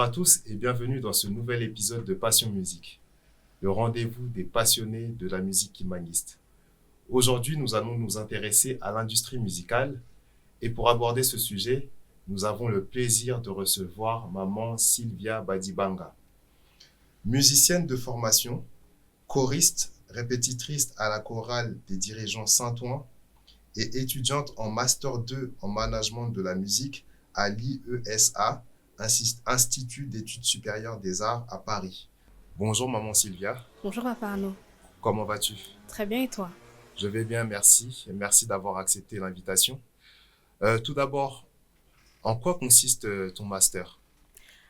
Bonjour à tous et bienvenue dans ce nouvel épisode de Passion Musique, le rendez-vous des passionnés de la musique kimbanguiste. Aujourd'hui, nous allons nous intéresser à l'industrie musicale et pour aborder ce sujet, nous avons le plaisir de recevoir maman Sylvia Badibanga. Musicienne de formation, choriste, répétitrice à la chorale des dirigeants Saint-Ouen et étudiante en Master 2 en management de la musique à l'IESA, Institut d'études supérieures des arts à Paris. Bonjour maman Sylvia. Bonjour Papa Arnaud. Comment vas-tu? Très bien et toi? Je vais bien, merci. Merci d'avoir accepté l'invitation. Tout d'abord, en quoi consiste ton master?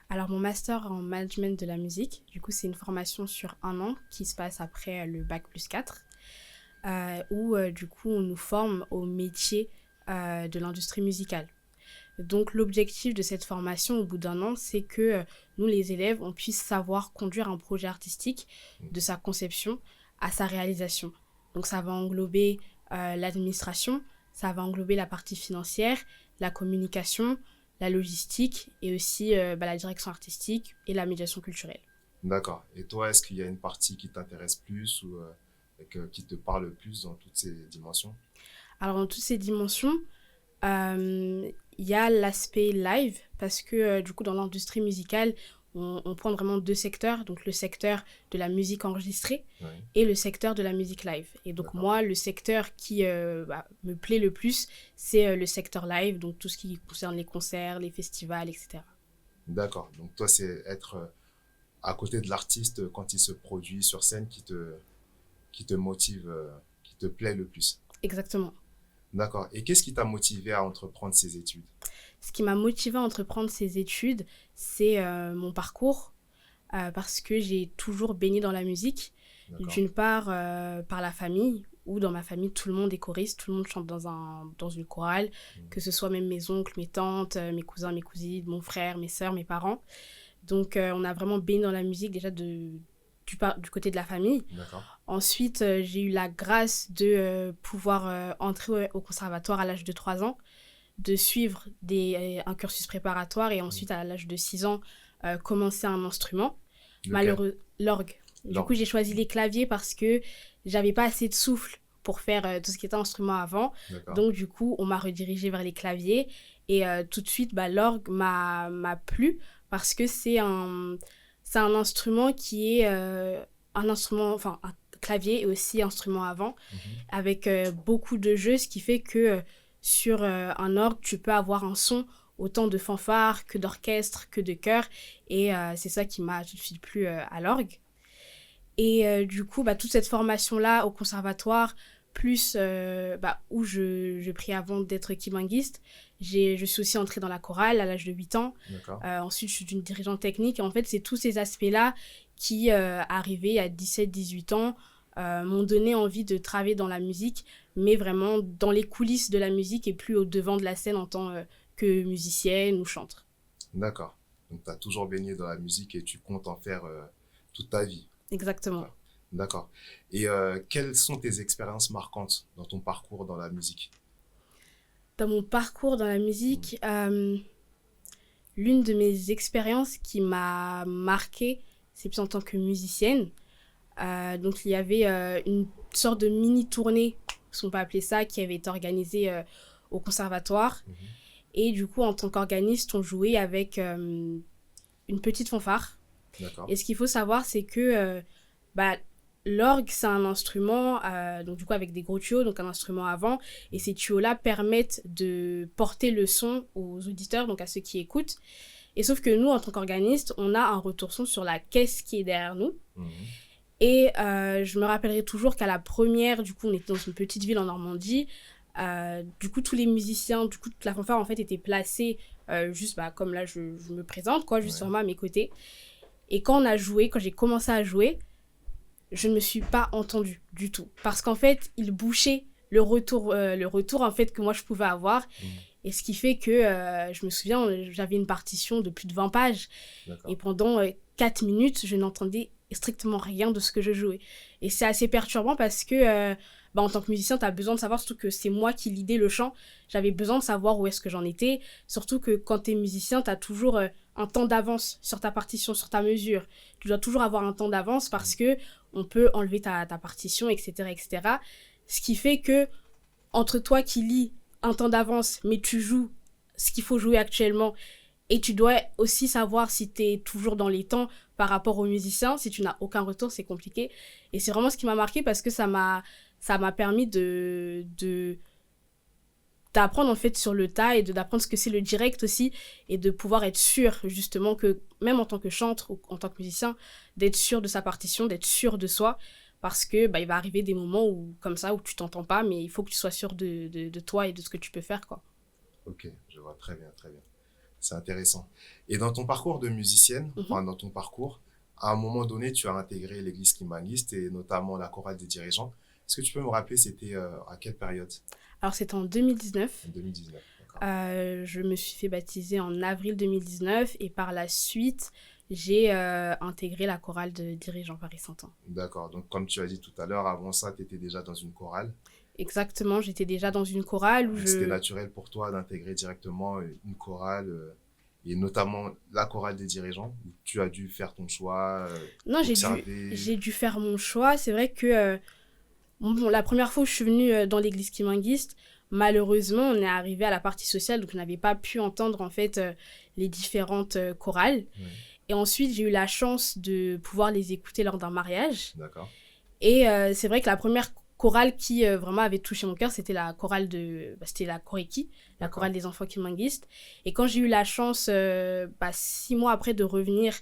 Alors mon master en management de la musique, du coup c'est une formation sur 1 an qui se passe après le bac plus 4, où du coup on nous forme au métier de l'industrie musicale. Donc l'objectif de cette formation au bout d'1 an, c'est que nous les élèves, on puisse savoir conduire un projet artistique de sa conception à sa réalisation. Donc ça va englober l'administration, ça va englober la partie financière, la communication, la logistique et aussi la direction artistique et la médiation culturelle. D'accord. Et toi, est-ce qu'il y a une partie qui t'intéresse plus ou qui te parle plus dans toutes ces dimensions? Alors dans toutes ces dimensions, il y a l'aspect live parce que du coup dans l'industrie musicale, on prend vraiment 2 secteurs, donc le secteur de la musique enregistrée Oui. et le secteur de la musique live. Et donc D'accord. moi, le secteur qui me plaît le plus, c'est le secteur live, donc tout ce qui concerne les concerts, les festivals, etc. D'accord. Donc toi, c'est être à côté de l'artiste quand il se produit sur scène qui te motive, qui te plaît le plus. Exactement. D'accord. Et qu'est-ce qui t'a motivé à entreprendre ces études? Ce qui m'a motivée à entreprendre ces études, c'est mon parcours, parce que j'ai toujours baigné dans la musique. D'accord. D'une part, par la famille, où dans ma famille, tout le monde est choriste, tout le monde chante dans une chorale, que ce soit même mes oncles, mes tantes, mes cousins, mes cousines, mon frère, mes sœurs, mes parents. Donc, on a vraiment baigné dans la musique déjà du côté de la famille. D'accord. Ensuite, j'ai eu la grâce de pouvoir entrer au conservatoire à l'âge de 3 ans, de suivre un cursus préparatoire et ensuite, à l'âge de 6 ans, commencer un instrument. Lequel? L'orgue. Du coup, L'orgue. j'ai choisi les claviers parce que j'avais pas assez de souffle pour faire tout ce qui était instrument avant. D'accord. Donc, du coup, on m'a redirigée vers les claviers. Et tout de suite, l'orgue m'a plu parce que c'est un instrument qui est un instrument, enfin, un clavier et aussi instrument avant, avec beaucoup de jeux, ce qui fait que sur un orgue, tu peux avoir un son autant de fanfare que d'orchestre, que de chœur. Et c'est ça qui m'a tout de suite plu à l'orgue. Et du coup, toute cette formation-là au conservatoire, plus où je pris avant d'être kimbanguiste, je suis aussi entrée dans la chorale à l'âge de 8 ans. D'accord. Ensuite, je suis une dirigeante technique. Et en fait, c'est tous ces aspects-là qui, arrivés à 17-18 ans, m'ont donné envie de travailler dans la musique, mais vraiment dans les coulisses de la musique et plus au devant de la scène en tant que musicienne ou chantre. D'accord. Donc, tu as toujours baigné dans la musique et tu comptes en faire toute ta vie. Exactement. D'accord. Et quelles sont tes expériences marquantes dans ton parcours dans la musique? Dans mon parcours dans la musique, l'une de mes expériences qui m'a marquée, c'est plus en tant que musicienne. Donc, il y avait une sorte de mini-tournée, si on peut appeler ça, qui avait été organisée au conservatoire. Et du coup, en tant qu'organiste, on jouait avec une petite fanfare. D'accord. Et ce qu'il faut savoir, c'est que l'orgue, c'est un instrument, donc du coup avec des gros tuyaux, donc un instrument avant. Et ces tuyaux-là permettent de porter le son aux auditeurs, donc à ceux qui écoutent. Et sauf que nous, en tant qu'organistes, on a un retour son sur la caisse qui est derrière nous. Et je me rappellerai toujours qu'à la première, du coup, on était dans une petite ville en Normandie. Du coup, tous les musiciens, du coup, toute la fanfare, en fait, était placée juste comme là, je me présente, quoi, juste sur moi, à mes côtés. Et quand j'ai commencé à jouer, je ne me suis pas entendue du tout. Parce qu'en fait, il bouchait le retour en fait, que moi, je pouvais avoir. Et ce qui fait que, je me souviens, j'avais une partition de plus de 20 pages. D'accord. Et pendant 4 minutes, je n'entendais strictement rien de ce que je jouais. Et c'est assez perturbant parce que, en tant que musicien, tu as besoin de savoir, surtout que c'est moi qui lidais le chant, j'avais besoin de savoir où est-ce que j'en étais. Surtout que quand tu es musicien, tu as toujours un temps d'avance sur ta partition, sur ta mesure. Tu dois toujours avoir un temps d'avance parce que on peut enlever ta partition, etc., etc. Ce qui fait que, entre toi qui lis un temps d'avance, mais tu joues ce qu'il faut jouer actuellement, et tu dois aussi savoir si tu es toujours dans les temps par rapport aux musiciens. Si tu n'as aucun retour, c'est compliqué. Et c'est vraiment ce qui m'a marqué parce que ça m'a permis d'apprendre en fait sur le tas et d'apprendre ce que c'est le direct aussi et de pouvoir être sûr justement que même en tant que chanteur ou en tant que musicien, d'être sûr de sa partition, d'être sûr de soi parce que il va arriver des moments où comme ça où tu t'entends pas mais il faut que tu sois sûr de toi et de ce que tu peux faire quoi. Ok, je vois très bien, très bien. C'est intéressant. Et dans ton parcours de musicienne, enfin dans ton parcours, à un moment donné, tu as intégré l'église kimbanguiste et notamment la chorale des dirigeants. Est-ce que tu peux me rappeler, c'était à quelle période? Alors c'était en 2019. En 2019, d'accord. Je me suis fait baptiser en avril 2019 et par la suite, j'ai intégré la chorale de dirigeants Paris-Saint-Ouen. D'accord, donc comme tu as dit tout à l'heure, avant ça, tu étais déjà dans une chorale. Exactement, j'étais déjà dans une chorale où C'était naturel pour toi d'intégrer directement une chorale et notamment la chorale des dirigeants où tu as dû faire ton choix, Non, observer. j'ai dû faire mon choix. C'est vrai que la première fois où je suis venue dans l'église kimbanguiste, malheureusement, on est arrivé à la partie sociale, donc on n'avait pas pu entendre en fait les différentes chorales. Ouais. Et ensuite, j'ai eu la chance de pouvoir les écouter lors d'un mariage. D'accord. Et c'est vrai que la première chorale qui vraiment avait touché mon cœur, c'était la chorale c'était la Koreki, la chorale des enfants kimbanguistes. Et quand j'ai eu la chance, 6 mois après, de revenir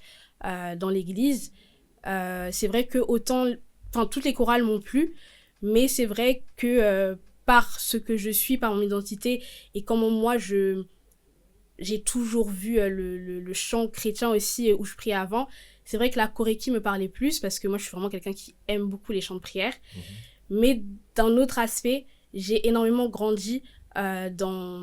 dans l'église, c'est vrai que toutes les chorales m'ont plu, mais c'est vrai que par ce que je suis, par mon identité, et comment moi j'ai toujours vu le chant chrétien aussi où je priais avant, c'est vrai que la Koreki me parlait plus, parce que moi je suis vraiment quelqu'un qui aime beaucoup les chants de prière. Mais d'un autre aspect, j'ai énormément grandi dans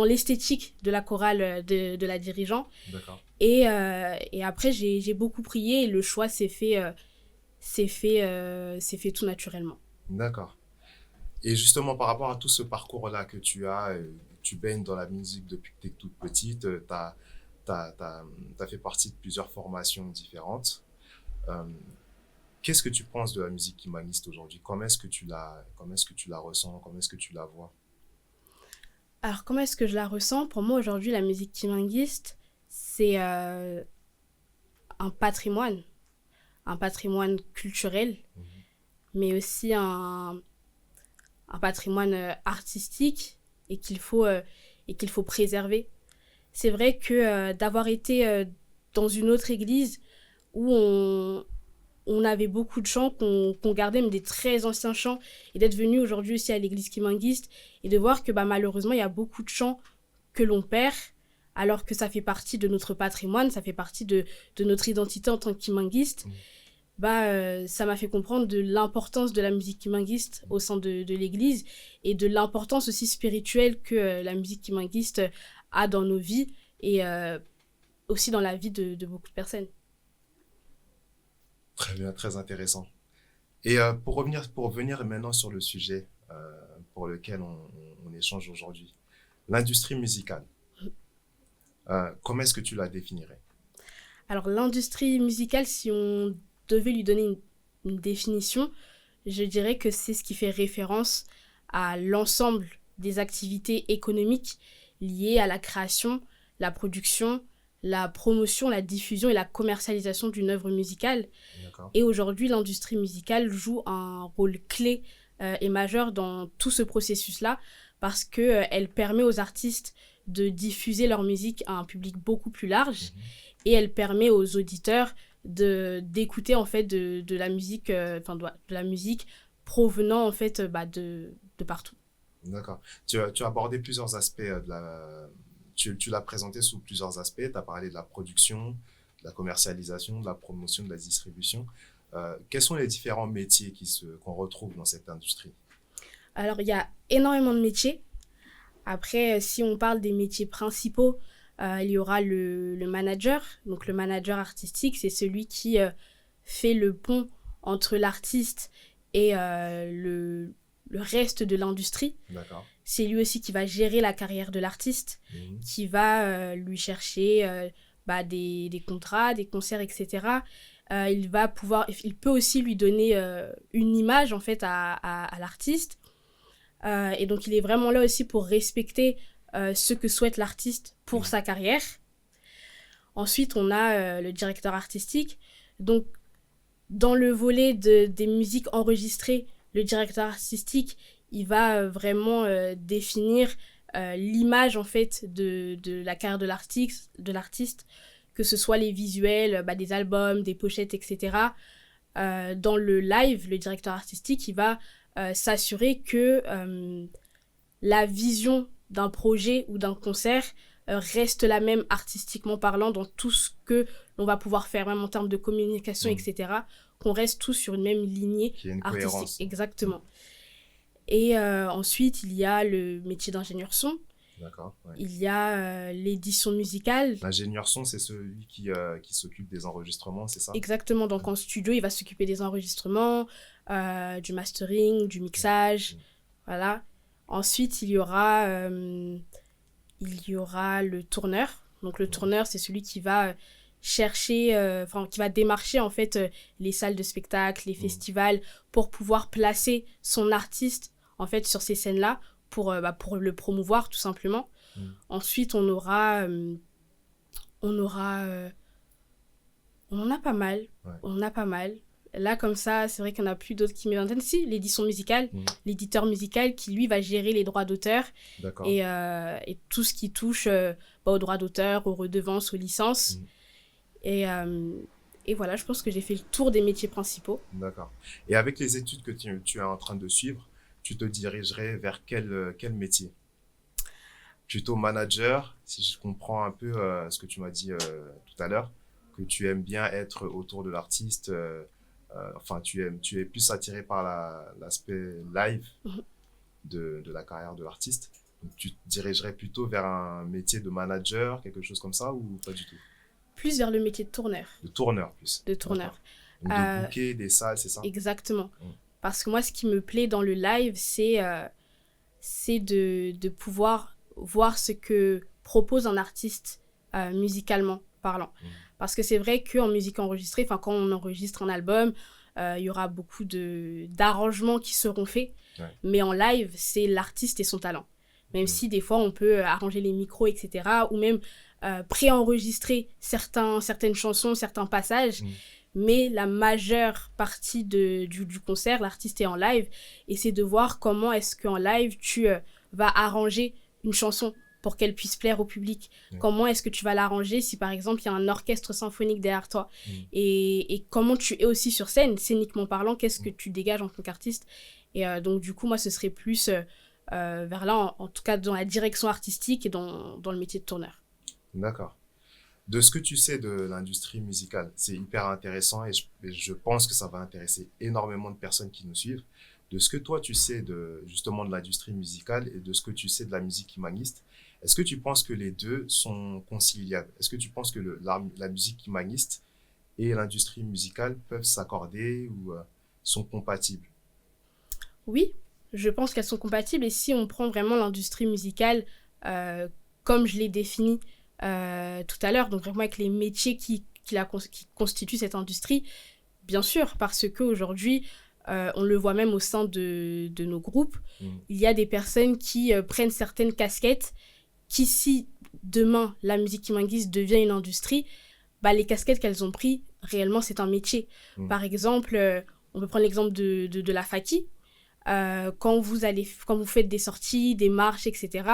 l'esthétique de la chorale de la dirigeant. D'accord. Et après, j'ai beaucoup prié et le choix s'est fait tout naturellement. D'accord. Et justement, par rapport à tout ce parcours-là que tu as, tu baignes dans la musique depuis que tu es toute petite, tu as fait partie de plusieurs formations différentes. Qu'est-ce que tu penses de la musique kimbanguiste aujourd'hui? Comment est-ce que tu la ressens? Comment est-ce que tu la vois? Alors, comment est-ce que je la ressens? Pour moi, aujourd'hui, la musique kimbanguiste, c'est un patrimoine culturel, mais aussi un patrimoine artistique et qu'il faut préserver. C'est vrai que d'avoir été dans une autre église où on avait beaucoup de chants qu'on gardait, même des très anciens chants, et d'être venu aujourd'hui aussi à l'église kimbanguiste et de voir que malheureusement il y a beaucoup de chants que l'on perd alors que ça fait partie de notre patrimoine, ça fait partie de notre identité en tant que kimbanguiste. Ça m'a fait comprendre de l'importance de la musique kimbanguiste au sein de l'église et de l'importance aussi spirituelle que la musique kimbanguiste a dans nos vies et aussi dans la vie de beaucoup de personnes. Très bien, très intéressant. Et pour venir maintenant sur le sujet pour lequel on échange aujourd'hui, l'industrie musicale, comment est-ce que tu la définirais? Alors, l'industrie musicale, si on devait lui donner une définition, je dirais que c'est ce qui fait référence à l'ensemble des activités économiques liées à la création, la production, la promotion, la diffusion et la commercialisation d'une œuvre musicale. D'accord. Et aujourd'hui, l'industrie musicale joue un rôle clé et majeur dans tout ce processus-là parce qu'elle permet aux artistes de diffuser leur musique à un public beaucoup plus large et elle permet aux auditeurs d'écouter en fait de la musique de la musique provenant en fait de partout. D'accord. Tu as abordé plusieurs aspects tu l'as présenté sous plusieurs aspects. Tu as parlé de la production, de la commercialisation, de la promotion, de la distribution. Quels sont les différents métiers qu'on retrouve dans cette industrie? Alors, il y a énormément de métiers. Après, si on parle des métiers principaux, il y aura le manager. Donc, le manager artistique, c'est celui qui fait le pont entre l'artiste et le reste de l'industrie. D'accord. C'est lui aussi qui va gérer la carrière de l'artiste, qui va lui chercher des contrats, des concerts, etc., il peut aussi lui donner une image en fait à l'artiste. Et donc il est vraiment là aussi pour respecter ce que souhaite l'artiste pour sa carrière. Ensuite, on a le directeur artistique. Donc, dans le volet des musiques enregistrées, le directeur artistique, il va vraiment définir l'image en fait de la carrière de l'artiste, que ce soit les visuels, des albums, des pochettes, etc. Dans le live, le directeur artistique, il va s'assurer que la vision d'un projet ou d'un concert reste la même artistiquement parlant dans tout ce que l'on va pouvoir faire, même en termes de communication, etc., qu'on reste tous sur une même lignée Qu'il y ait une artistique. cohérence. Exactement. Et ensuite, il y a le métier d'ingénieur son. D'accord. Ouais. Il y a l'édition musicale. L'ingénieur son, c'est celui qui s'occupe des enregistrements, c'est ça? Exactement. Donc, en studio, il va s'occuper des enregistrements, du mastering, du mixage. Voilà. Ensuite, il y aura le tourneur. Donc, le tourneur, c'est celui qui va chercher, qui va démarcher, en fait, les salles de spectacle, les festivals, pour pouvoir placer son artiste, en fait, sur ces scènes-là, pour le promouvoir, tout simplement. Ensuite, on en a pas mal. Ouais. On en a pas mal. Là, comme ça, c'est vrai qu'il n'y en a plus d'autres qui m'éviennent en tête. Si, l'édition musicale, l'éditeur musical qui, lui, va gérer les droits d'auteur et tout ce qui touche aux droits d'auteur, aux redevances, aux licences. Et voilà, je pense que j'ai fait le tour des métiers principaux. D'accord. Et avec les études que tu es en train de suivre, tu te dirigerais vers quel métier? Plutôt manager, si je comprends un peu ce que tu m'as dit tout à l'heure, que tu aimes bien être autour de l'artiste, tu es plus attiré par l'aspect live de la carrière de l'artiste. Donc, tu te dirigerais plutôt vers un métier de manager, quelque chose comme ça, ou pas du tout? Plus vers le métier de tourneur. De tourneur, plus. De tourneur. Donc, de booker des salles, c'est ça? Exactement. Parce que moi, ce qui me plaît dans le live, c'est de pouvoir voir ce que propose un artiste musicalement parlant. Parce que c'est vrai qu'en musique enregistrée, quand on enregistre un album, il y aura beaucoup d'arrangements qui seront faits. Ouais. Mais en live, c'est l'artiste et son talent. Même si des fois, on peut arranger les micros, etc. Ou même préenregistrer certaines chansons, certains passages. Mais la majeure partie du concert, l'artiste est en live. Et c'est de voir comment est-ce qu'en live, tu vas arranger une chanson pour qu'elle puisse plaire au public. Comment est-ce que tu vas l'arranger si, par exemple, il y a un orchestre symphonique derrière toi et comment tu es aussi sur scène, scéniquement parlant, qu'est-ce que tu dégages en tant qu'artiste. Et donc, du coup, moi, ce serait plus vers là, en tout cas, dans la direction artistique et dans le métier de tourneur. D'accord. De ce que tu sais de l'industrie musicale, c'est hyper intéressant et je pense que ça va intéresser énormément de personnes qui nous suivent. De ce que toi tu sais justement de l'industrie musicale et de ce que tu sais de la musique humaniste, est-ce que tu penses que les deux sont conciliables? Est-ce que tu penses que la musique humaniste et l'industrie musicale peuvent s'accorder ou sont compatibles? Oui, je pense qu'elles sont compatibles et si on prend vraiment l'industrie musicale comme je l'ai défini tout à l'heure, donc vraiment avec les métiers qui constituent cette industrie, bien sûr, parce qu'aujourd'hui, on le voit même au sein de nos groupes, il y a des personnes qui prennent certaines casquettes qui, si demain la musique imanguiste devient une industrie, les casquettes qu'elles ont prises, réellement, c'est un métier. Par exemple, on peut prendre l'exemple de la Faki. Quand vous faites des sorties, des marches, etc.,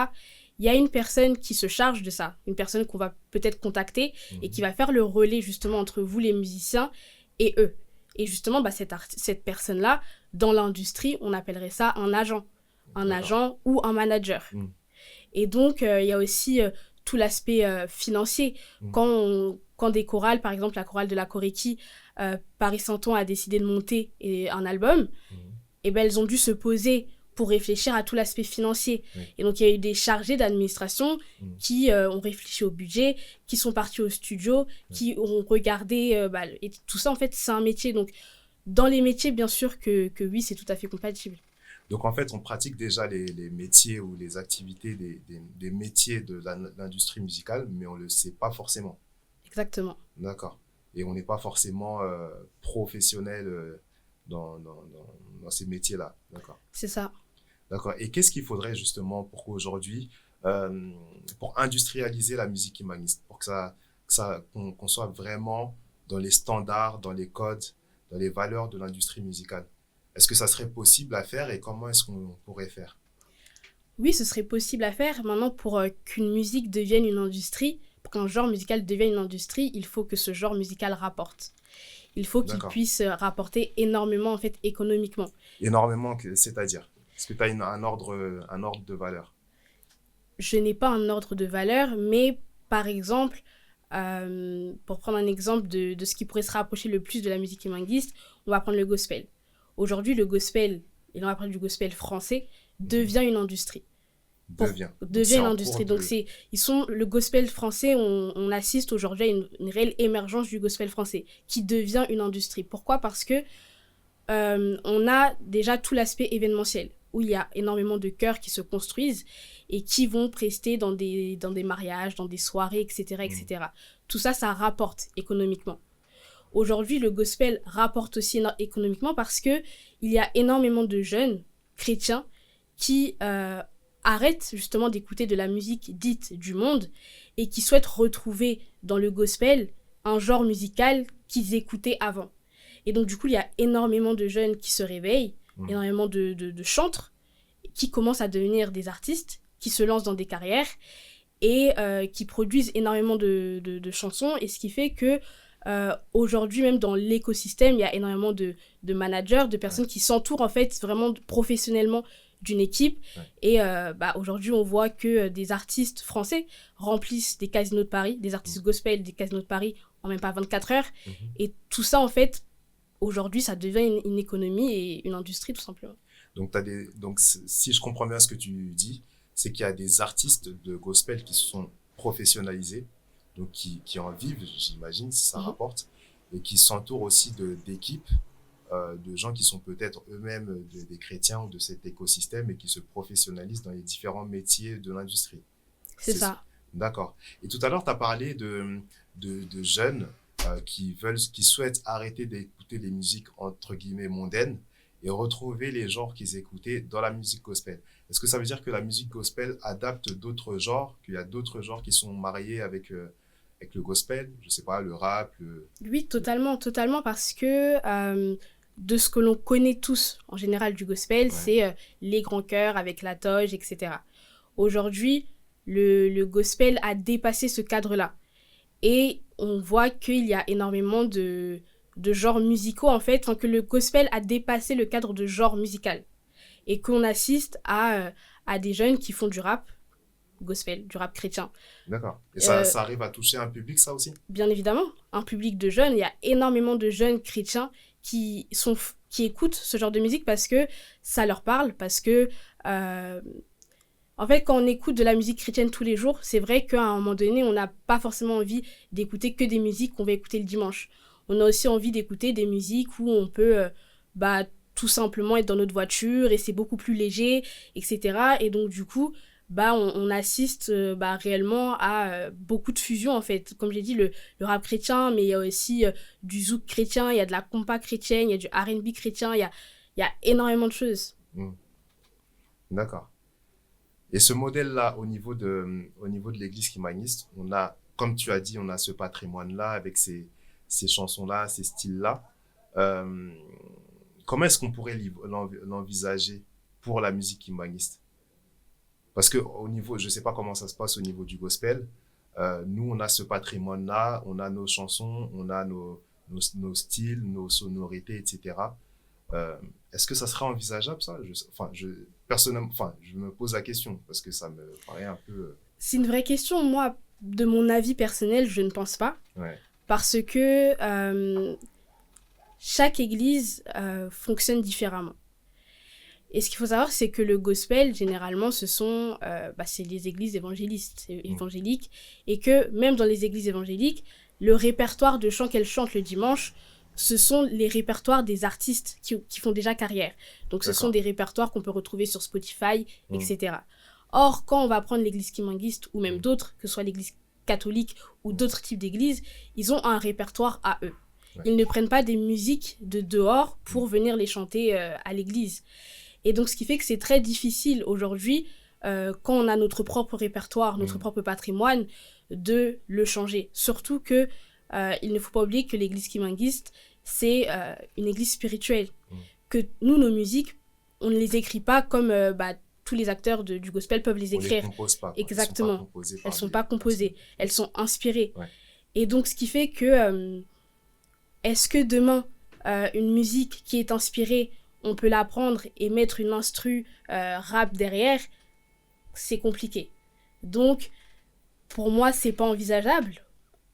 il y a une personne qui se charge de ça, une personne qu'on va peut-être contacter et qui va faire le relais justement entre vous, les musiciens, et eux. Et justement, cette personne-là, dans l'industrie, on appellerait ça un agent. Un agent ou un manager. Et donc, il y a aussi tout l'aspect financier. Quand des chorales, par exemple la chorale de la Koreki, Paris Santon a décidé de monter un album, et elles ont dû se poser pour réfléchir à tout l'aspect financier. Et donc, il y a eu des chargés d'administration qui ont réfléchi au budget, qui sont partis au studio, qui ont regardé... et tout ça, en fait, c'est un métier. Donc, dans les métiers, bien sûr que oui, c'est tout à fait compatible. Donc, en fait, on pratique déjà les métiers ou les activités des métiers de l'industrie musicale, mais on ne le sait pas forcément. Exactement. D'accord. Et on n'est pas forcément professionnel dans ces métiers-là. D'accord. C'est ça. D'accord. Et qu'est-ce qu'il faudrait justement pour qu'aujourd'hui, euh, pour industrialiser la musique humaniste, pour qu'on soit vraiment dans les standards, dans les codes, dans les valeurs de l'industrie musicale? Est-ce que ça serait possible à faire et comment est-ce qu'on pourrait faire? Oui, ce serait possible à faire. Maintenant, pour qu'une musique devienne une industrie, pour qu'un genre musical devienne une industrie, il faut que ce genre musical rapporte. Il faut qu'il D'accord. puisse rapporter énormément, en fait, économiquement. Énormément, c'est-à-dire? Est-ce que tu as un ordre de valeur? Je n'ai pas un ordre de valeur, mais par exemple, pour prendre un exemple de ce qui pourrait se rapprocher le plus de la musique humaniste, on va prendre le gospel. Aujourd'hui, le gospel, et on va parler du gospel français, devient une industrie. Donc c'est Devient une en cours industrie. Donc, le gospel français, on assiste aujourd'hui à une réelle émergence du gospel français, qui devient une industrie. Pourquoi ? Parce que on a déjà tout l'aspect événementiel, où il y a énormément de chœurs qui se construisent et qui vont prester dans des mariages, dans des soirées, etc., etc. Tout ça, ça rapporte économiquement. Aujourd'hui, le gospel rapporte aussi économiquement parce que il y a énormément de jeunes chrétiens qui arrêtent justement d'écouter de la musique dite du monde et qui souhaitent retrouver dans le gospel un genre musical qu'ils écoutaient avant. Et donc, du coup, il y a énormément de jeunes qui se réveillent, énormément de chantres qui commencent à devenir des artistes, qui se lancent dans des carrières et qui produisent énormément de chansons. Et ce qui fait que aujourd'hui, même dans l'écosystème, il y a énormément de managers, de personnes qui s'entourent en fait vraiment professionnellement d'une équipe. Et aujourd'hui, on voit que des artistes français remplissent des casinos de Paris, des artistes gospel des casinos de Paris en même pas 24 heures. Et tout ça, en fait, aujourd'hui, ça devient une économie et une industrie, tout simplement. Donc, si je comprends bien ce que tu dis, c'est qu'il y a des artistes de gospel qui se sont professionnalisés, donc qui en vivent, j'imagine, si ça rapporte, et qui s'entourent aussi d'équipes, de gens qui sont peut-être eux-mêmes des chrétiens ou de cet écosystème et qui se professionnalisent dans les différents métiers de l'industrie. C'est ça. D'accord. Et tout à l'heure, tu as parlé de jeunes qui souhaitent arrêter d'écouter les musiques entre guillemets mondaines et retrouver les genres qu'ils écoutaient dans la musique gospel. Est-ce que ça veut dire que la musique gospel adapte d'autres genres, qu'il y a d'autres genres qui sont mariés avec le gospel, je sais pas, le rap, Oui, totalement, parce que de ce que l'on connaît tous en général du gospel, c'est les grands chœurs avec la toge, etc. Aujourd'hui, le gospel a dépassé ce cadre-là. Et on voit qu'il y a énormément de genres musicaux, en fait, que le gospel a dépassé le cadre de genre musical. Et qu'on assiste à des jeunes qui font du rap gospel, du rap chrétien. D'accord. Et ça arrive à toucher un public, ça aussi? Bien évidemment, un public de jeunes. Il y a énormément de jeunes chrétiens qui écoutent ce genre de musique parce que ça leur parle, parce que... en fait, quand on écoute de la musique chrétienne tous les jours, c'est vrai qu'à un moment donné, on n'a pas forcément envie d'écouter que des musiques qu'on va écouter le dimanche. On a aussi envie d'écouter des musiques où on peut tout simplement être dans notre voiture et c'est beaucoup plus léger, etc. Et donc, du coup, on assiste réellement à beaucoup de fusions, en fait. Comme j'ai dit, le rap chrétien, mais il y a aussi du zouk chrétien, il y a de la compa chrétienne, il y a du R&B chrétien, il y a énormément de choses. D'accord. Et ce modèle-là, au niveau de l'église humaniste, on a, comme tu as dit, on a ce patrimoine-là avec ces chansons-là, ces styles-là. Comment est-ce qu'on pourrait l'envisager pour la musique humaniste? Parce que au niveau, je sais pas comment ça se passe au niveau du gospel. Nous, on a ce patrimoine-là, on a nos chansons, on a nos styles, nos sonorités, etc. Est-ce que ça serait envisageable, ça? Personnellement, je me pose la question parce que ça me paraît un peu... C'est une vraie question. Moi, de mon avis personnel, je ne pense pas. Ouais. Parce que chaque église fonctionne différemment. Et ce qu'il faut savoir, c'est que le gospel, généralement, c'est les églises évangéliques. Et que même dans les églises évangéliques, le répertoire de chants qu'elles chantent le dimanche, ce sont les répertoires des artistes qui font déjà carrière. Donc, ce sont des répertoires qu'on peut retrouver sur Spotify, etc. Or, quand on va prendre l'église kimangiste ou même d'autres, que ce soit l'église catholique ou d'autres types d'églises, ils ont un répertoire à eux. Ouais. Ils ne prennent pas des musiques de dehors pour venir les chanter à l'église. Et donc, ce qui fait que c'est très difficile aujourd'hui, quand on a notre propre répertoire, notre propre patrimoine, de le changer. Surtout que il ne faut pas oublier que l'église kimanguiste, c'est une église spirituelle. Que nous, nos musiques, on ne les écrit pas comme tous les acteurs du gospel peuvent les écrire. On les compose pas. Exactement. Elles ne sont pas composées. Elles sont inspirées. Ouais. Et donc, ce qui fait que est-ce que demain, une musique qui est inspirée, on peut la prendre et mettre une instru rap derrière? C'est compliqué. Donc, pour moi, c'est pas envisageable.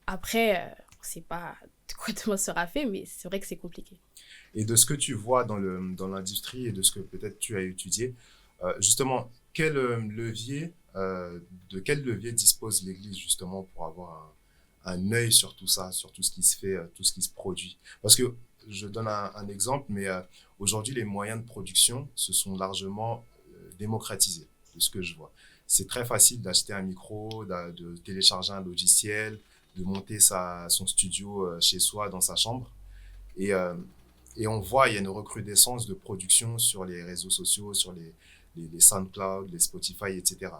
Après, on sait pas de quoi demain sera fait, mais c'est vrai que c'est compliqué. Et de ce que tu vois dans l'industrie et de ce que peut-être tu as étudié, justement, de quel levier dispose l'Église justement pour avoir un œil sur tout ça, sur tout ce qui se fait, tout ce qui se produit? Parce que je donne un exemple, mais aujourd'hui, les moyens de production se sont largement démocratisés, de ce que je vois. C'est très facile d'acheter un micro, de télécharger un logiciel, de monter son studio chez soi, dans sa chambre. Et on voit, il y a une recrudescence de production sur les réseaux sociaux, sur les SoundCloud, les Spotify, etc.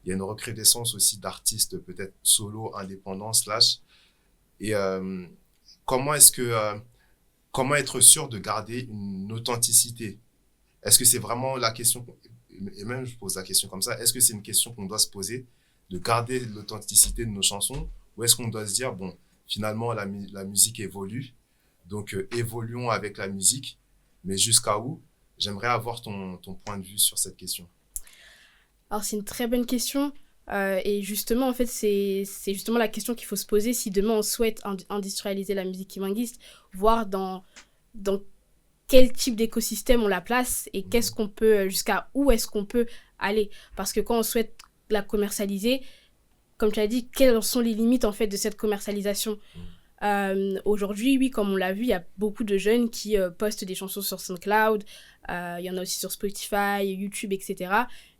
Il y a une recrudescence aussi d'artistes peut-être solo, indépendants, slash. Et comment être sûr de garder une authenticité? Est-ce que c'est vraiment la question, et même je pose la question comme ça, est-ce que c'est une question qu'on doit se poser, de garder l'authenticité de nos chansons, ou est-ce qu'on doit se dire, bon, finalement la musique évolue, donc évoluons avec la musique, mais jusqu'à où? J'aimerais avoir ton point de vue sur cette question. Alors c'est une très bonne question, et justement en fait c'est justement la question qu'il faut se poser si demain on souhaite industrialiser la musique kimanguiste, voir dans quel type d'écosystème on la place et qu'est-ce qu'on peut, jusqu'à où est-ce qu'on peut aller. Parce que quand on souhaite la commercialiser, comme tu as dit, quelles sont les limites en fait de cette commercialisation? Aujourd'hui, oui, comme on l'a vu, il y a beaucoup de jeunes qui postent des chansons sur SoundCloud, il y en a aussi sur Spotify, YouTube, etc.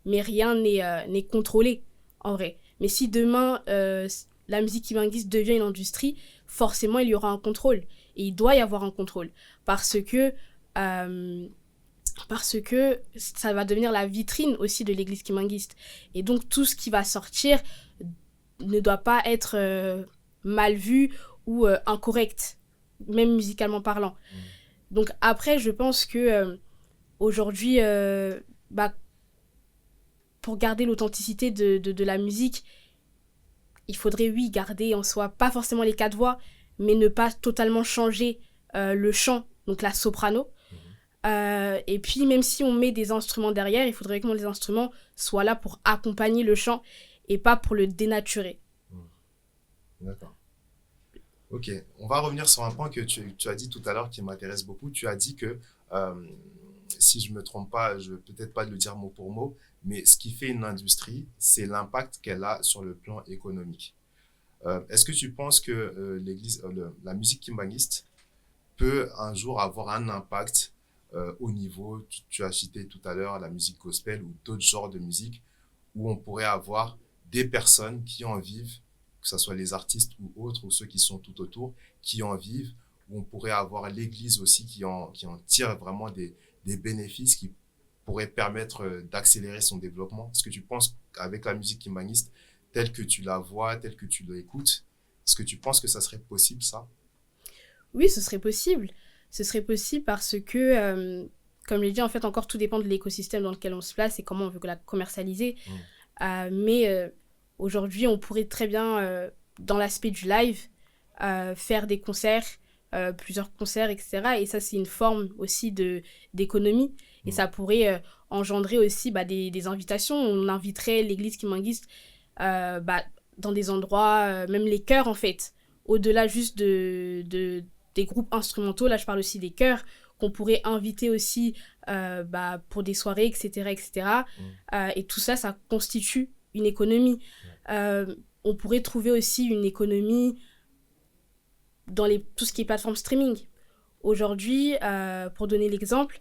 Mais rien n'est contrôlé, en vrai. Mais si demain, la musique kimanguiste devient une industrie, forcément, il y aura un contrôle. Et il doit y avoir un contrôle. Parce que ça va devenir la vitrine aussi de l'église kimanguiste. Et donc, tout ce qui va sortir ne doit pas être mal vu ou incorrect, même musicalement parlant. Donc après, je pense que aujourd'hui, pour garder l'authenticité de la musique, il faudrait, oui, garder en soi, pas forcément les 4 voix, mais ne pas totalement changer le chant, donc la soprano. Et puis, même si on met des instruments derrière, il faudrait que les instruments soient là pour accompagner le chant et pas pour le dénaturer. D'accord. Ok, on va revenir sur un point que tu as dit tout à l'heure qui m'intéresse beaucoup. Tu as dit que, si je ne me trompe pas, je ne vais peut-être pas le dire mot pour mot, mais ce qui fait une industrie, c'est l'impact qu'elle a sur le plan économique. Est-ce que tu penses que la musique kimanguiste peut un jour avoir un impact au niveau, tu as cité tout à l'heure la musique gospel ou d'autres genres de musique, où on pourrait avoir des personnes qui en vivent, que ce soit les artistes ou autres, ou ceux qui sont tout autour, qui en vivent, où on pourrait avoir l'Église aussi qui en tire vraiment des bénéfices qui pourraient permettre d'accélérer son développement? Est-ce que tu penses qu'avec la musique kimanguiste, telle que tu la vois, telle que tu l'écoutes, est-ce que tu penses que ça serait possible, ça? Oui, ce serait possible. Ce serait possible parce que, comme je l'ai dit, en fait, encore tout dépend de l'écosystème dans lequel on se place et comment on veut la commercialiser. Mais aujourd'hui, on pourrait très bien, dans l'aspect du live, faire des concerts, plusieurs concerts, etc. Et ça, c'est une forme aussi d'économie. Et ça pourrait engendrer aussi des invitations. On inviterait l'église kimanguiste dans des endroits, même les chœurs, en fait. Au-delà juste des groupes instrumentaux, là, je parle aussi des chœurs, qu'on pourrait inviter aussi pour des soirées, etc. etc. Et tout ça, ça constitue une économie. On pourrait trouver aussi une économie dans tout ce qui est plateforme streaming. Aujourd'hui, pour donner l'exemple,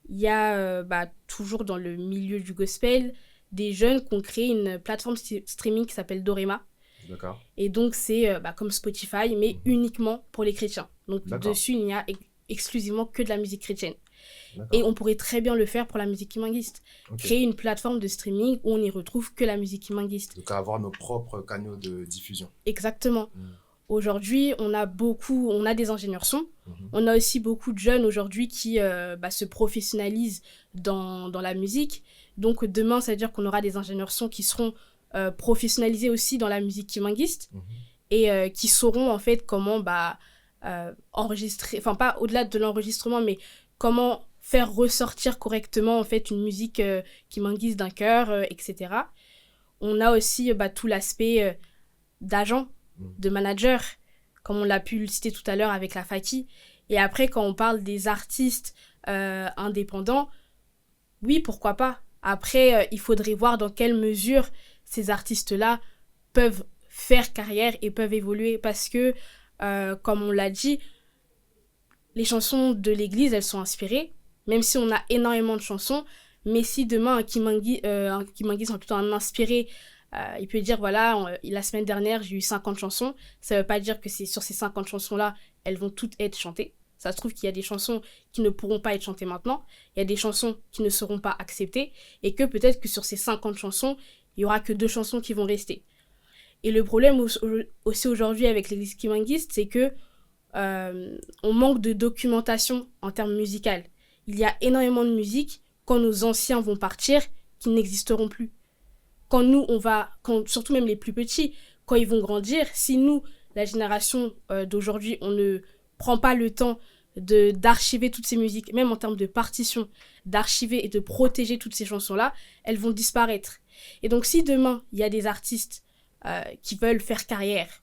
il y a toujours dans le milieu du gospel des jeunes qui ont créé une plateforme streaming qui s'appelle Dorema. D'accord. Et donc, c'est comme Spotify, mais uniquement pour les chrétiens. Donc, D'accord. dessus, il n'y a exclusivement que de la musique chrétienne. D'accord. Et on pourrait très bien le faire pour la musique kimbanguiste. Ok. Créer une plateforme de streaming où on n'y retrouve que la musique kimbanguiste. Donc, avoir nos propres canaux de diffusion. Exactement. Aujourd'hui, on a des ingénieurs son. Mhm. On a aussi beaucoup de jeunes aujourd'hui qui se professionnalisent dans la musique. Donc demain, ça veut dire qu'on aura des ingénieurs son qui seront professionnalisés aussi dans la musique kimbanguiste et qui sauront en fait comment enregistrer, enfin pas au-delà de l'enregistrement, mais comment faire ressortir correctement en fait une musique kimbanguiste d'un chœur, etc. On a aussi tout l'aspect d'agent, de manager, comme on l'a pu le citer tout à l'heure avec la Faki. Et après, quand on parle des artistes indépendants, oui, pourquoi pas. Après, il faudrait voir dans quelle mesure ces artistes-là peuvent faire carrière et peuvent évoluer. Parce que, comme on l'a dit, les chansons de l'église, elles sont inspirées, même si on a énormément de chansons. Mais si demain, un kimbanguiste, plutôt un inspiré, il peut dire, voilà, la semaine dernière, j'ai eu 50 chansons. Ça ne veut pas dire que sur ces 50 chansons-là, elles vont toutes être chantées. Ça se trouve qu'il y a des chansons qui ne pourront pas être chantées maintenant. Il y a des chansons qui ne seront pas acceptées. Et que peut-être que sur ces 50 chansons, il n'y aura que 2 chansons qui vont rester. Et le problème aussi aujourd'hui avec l'église kimbanguiste, c'est que on manque de documentation en termes musicaux. Il y a énormément de musique, quand nos anciens vont partir, qui n'existeront plus. Quand nous, surtout même les plus petits, quand ils vont grandir, si nous, la génération d'aujourd'hui, on ne prend pas le temps d'archiver toutes ces musiques, même en termes de partition, d'archiver et de protéger toutes ces chansons-là, elles vont disparaître. Et donc, si demain, il y a des artistes qui veulent faire carrière,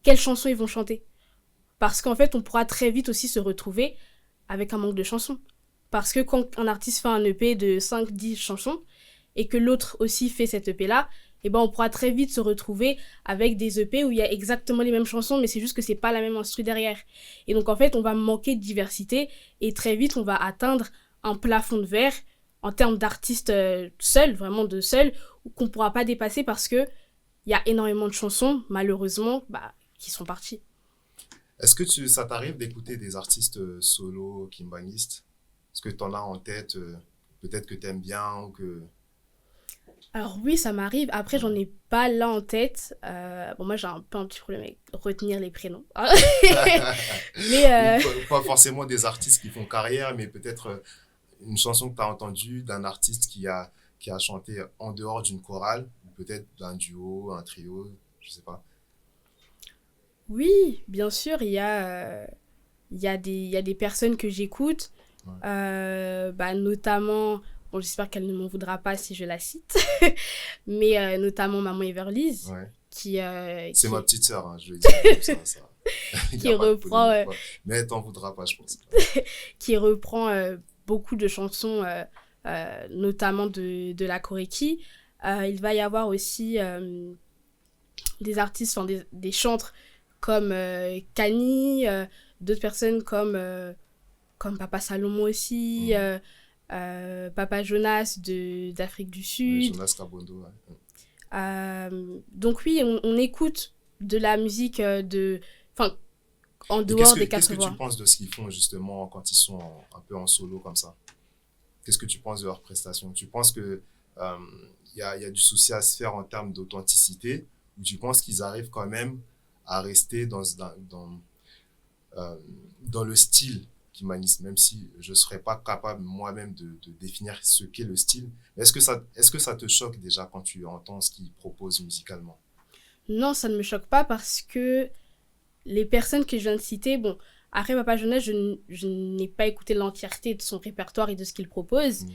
quelles chansons ils vont chanter ? Parce qu'en fait, on pourra très vite aussi se retrouver avec un manque de chansons. Parce que quand un artiste fait un EP de 5-10 chansons, et que l'autre aussi fait cet EP-là, on pourra très vite se retrouver avec des EP où il y a exactement les mêmes chansons, mais c'est juste que c'est pas la même instru derrière. Et donc, en fait, on va manquer de diversité, et très vite, on va atteindre un plafond de verre en termes d'artistes seuls, vraiment de seuls, qu'on pourra pas dépasser parce que il y a énormément de chansons, malheureusement, qui sont parties. Est-ce que ça t'arrive d'écouter des artistes solo, kimbanguistes ? Est-ce que tu en as en tête, peut-être que tu aimes bien ou que... Alors oui, ça m'arrive. Après, j'en ai pas là en tête. Moi, j'ai un petit problème avec retenir les prénoms. Mais pas forcément des artistes qui font carrière, mais peut-être une chanson que tu as entendue d'un artiste qui a chanté en dehors d'une chorale, ou peut-être d'un duo, un trio, je sais pas. Oui, bien sûr, il y a des personnes que j'écoute, notamment, bon, j'espère qu'elle ne m'en voudra pas si je la cite, mais notamment Maman Everlyse, c'est ma petite sœur, hein, je le dis comme ça. Qui reprend... mais elle t'en voudra pas, je pense. Qui reprend beaucoup de chansons, notamment de la Koreki. Il va y avoir aussi des artistes, des chantres, comme Kani, d'autres personnes comme Papa Salomon aussi, Papa Jonas d'Afrique du Sud. Jonas Kabondo, donc oui, on écoute de la musique en dehors des 4 voix. Qu'est-ce que tu penses de ce qu'ils font justement quand ils sont un peu en solo comme ça ? Qu'est-ce que tu penses de leurs prestations ? Tu penses qu'il y a du souci à se faire en termes d'authenticité, ou tu penses qu'ils arrivent quand même à rester dans le style kimbanguiste, même si je ne serais pas capable moi-même de définir ce qu'est le style. Est-ce que ça te choque déjà quand tu entends ce qu'ils proposent musicalement ? Non, ça ne me choque pas parce que les personnes que je viens de citer, après Papa Jonas, je n'ai pas écouté l'entièreté de son répertoire et de ce qu'il propose,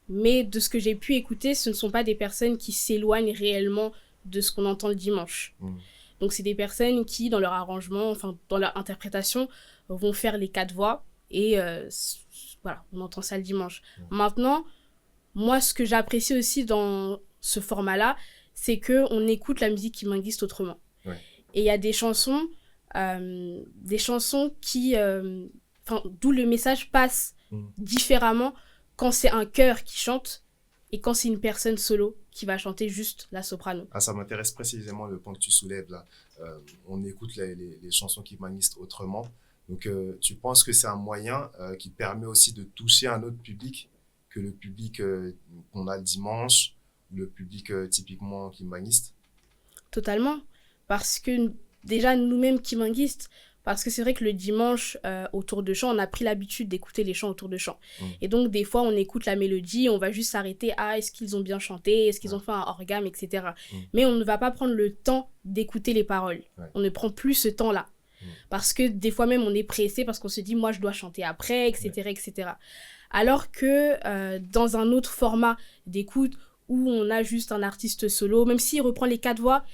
mais de ce que j'ai pu écouter, ce ne sont pas des personnes qui s'éloignent réellement de ce qu'on entend le dimanche. Donc c'est des personnes qui, dans leur arrangement, dans leur interprétation, vont faire les 4 voix et voilà, on entend ça le dimanche. Maintenant, moi, ce que j'apprécie aussi dans ce format-là, c'est qu'on écoute la musique kimbanguiste autrement. Et il y a des chansons qui... d'où le message passe différemment quand c'est un chœur qui chante et quand c'est une personne solo qui va chanter juste la soprano. Ah, ça m'intéresse précisément le point que tu soulèves là. On écoute les chansons qui manguistent autrement. Donc, tu penses que c'est un moyen qui permet aussi de toucher un autre public que le public qu'on a le dimanche, le public typiquement qui manguiste? Totalement. Parce que déjà, nous-mêmes qui manguistes, parce que c'est vrai que le dimanche, autour de chant, on a pris l'habitude d'écouter les chants autour de chant. Et donc, des fois, on écoute la mélodie, on va juste s'arrêter. Ah, est-ce qu'ils ont bien chanté? Est-ce qu'ils ont fait un orgame, etc. Mais on ne va pas prendre le temps d'écouter les paroles. On ne prend plus ce temps-là. Parce que des fois même, on est pressé parce qu'on se dit, moi, je dois chanter après, etc. etc. Alors que dans un autre format d'écoute, où on a juste un artiste solo, même s'il reprend les 4 voix,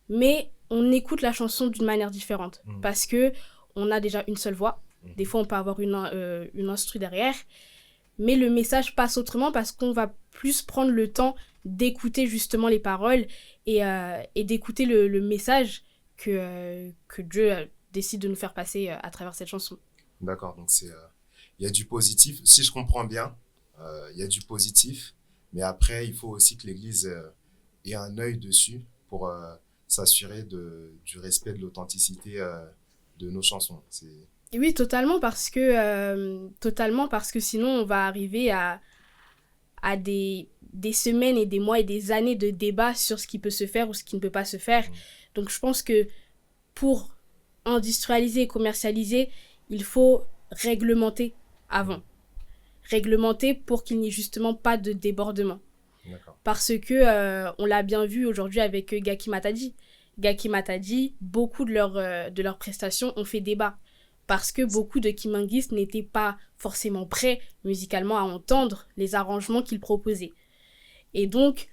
mais on écoute la chanson d'une manière différente. Parce que on a déjà une seule voix. Des fois, on peut avoir une instru derrière. Mais le message passe autrement parce qu'on va plus prendre le temps d'écouter justement les paroles et d'écouter le message que Dieu décide de nous faire passer à travers cette chanson. D'accord, donc il y a du positif. Si je comprends bien, il y a du positif. Mais après, il faut aussi que l'Église ait un œil dessus pour s'assurer du respect de l'authenticité de nos chansons. Oui, totalement parce que sinon, on va arriver à des semaines et des mois et des années de débats sur ce qui peut se faire ou ce qui ne peut pas se faire. Donc, je pense que pour industrialiser et commercialiser, il faut réglementer avant. Réglementer pour qu'il n'y ait justement pas de débordement. D'accord. Parce que on l'a bien vu aujourd'hui avec Gaki Matadi. Gaki Matadi, beaucoup de leurs prestations ont fait débat. Parce que beaucoup de kimanguistes n'étaient pas forcément prêts musicalement à entendre les arrangements qu'il proposait. Et donc,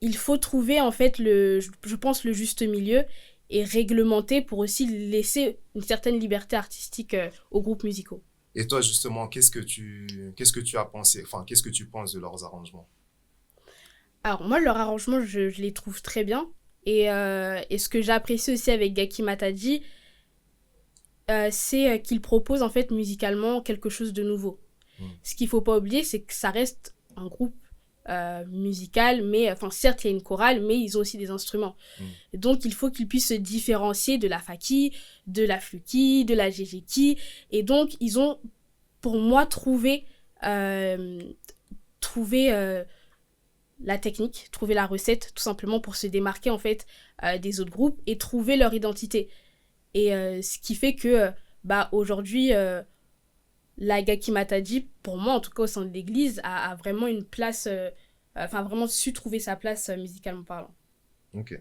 il faut trouver en fait, je pense, le juste milieu et réglementer pour aussi laisser une certaine liberté artistique aux groupes musicaux. Et toi, justement, qu'est-ce que tu as pensé, enfin, qu'est-ce que tu penses de leurs arrangements? Alors, moi, leurs arrangements, je les trouve très bien. Et ce que j'apprécie aussi avec Gaki Matadi, c'est qu'il propose, en fait, musicalement, quelque chose de nouveau. Ce qu'il ne faut pas oublier, c'est que ça reste un groupe musical, mais, enfin, certes, il y a une chorale, mais ils ont aussi des instruments. Donc, il faut qu'ils puissent se différencier de la Faki, de la Fluki, de la Jejeki. Et donc, ils ont, pour moi, trouvé la technique, trouver la recette, tout simplement pour se démarquer, en fait, des autres groupes et trouver leur identité. Et ce qui fait que, aujourd'hui, la Gaki Matadi, pour moi, en tout cas au sein de l'église, a vraiment une place, vraiment su trouver sa place musicalement parlant. Ok.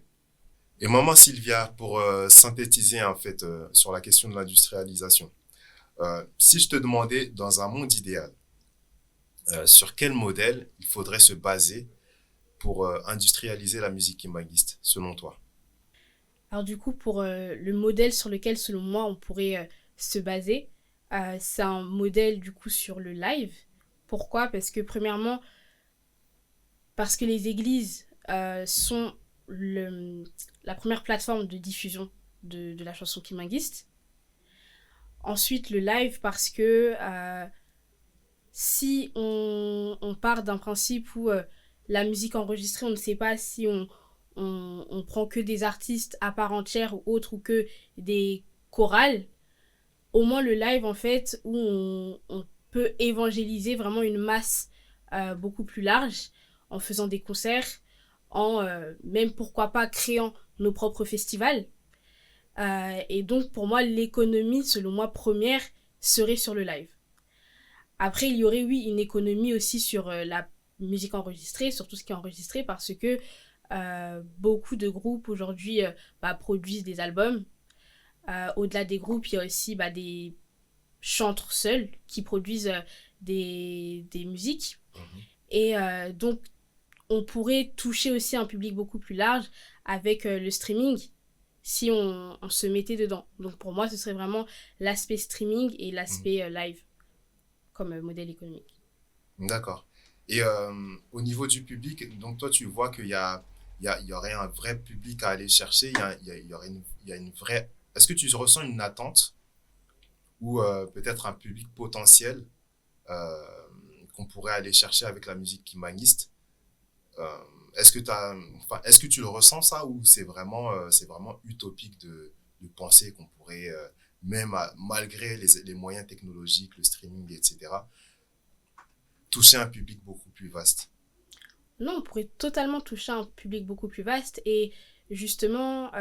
Et maman Sylvia, pour synthétiser en fait sur la question de l'industrialisation, si je te demandais dans un monde idéal, sur quel modèle il faudrait se baser pour industrialiser la musique kimanguiste, selon toi? Alors du coup, pour le modèle sur lequel, selon moi, on pourrait se baser, c'est un modèle du coup sur le live. Pourquoi? Parce que premièrement, parce que les églises sont la première plateforme de diffusion de la chanson kimanguiste. Ensuite, le live parce que si on part d'un principe où la musique enregistrée, on ne sait pas si on prend que des artistes à part entière ou autres ou que des chorales, au moins le live en fait où on peut évangéliser vraiment une masse beaucoup plus large en faisant des concerts, en même pourquoi pas créant nos propres festivals. Et donc pour moi l'économie selon moi première serait sur le live. Après il y aurait oui une économie aussi sur la musique enregistrée, sur tout ce qui est enregistré parce que beaucoup de groupes aujourd'hui produisent des albums. Au-delà des groupes, il y a aussi des chanteurs seuls qui produisent des musiques. Et donc, on pourrait toucher aussi un public beaucoup plus large avec le streaming si on se mettait dedans. Donc, pour moi, ce serait vraiment l'aspect streaming et l'aspect live comme modèle économique. D'accord. Et au niveau du public, donc toi, tu vois qu'il y aurait un vrai public à aller chercher, il y a une vraie... Est-ce que tu ressens une attente ou peut-être un public potentiel qu'on pourrait aller chercher avec la musique kimanguiste? est-ce que tu le ressens ça ou c'est vraiment utopique de penser qu'on pourrait, malgré les moyens technologiques, le streaming, etc., toucher un public beaucoup plus vaste? Non, on pourrait totalement toucher un public beaucoup plus vaste. Et justement,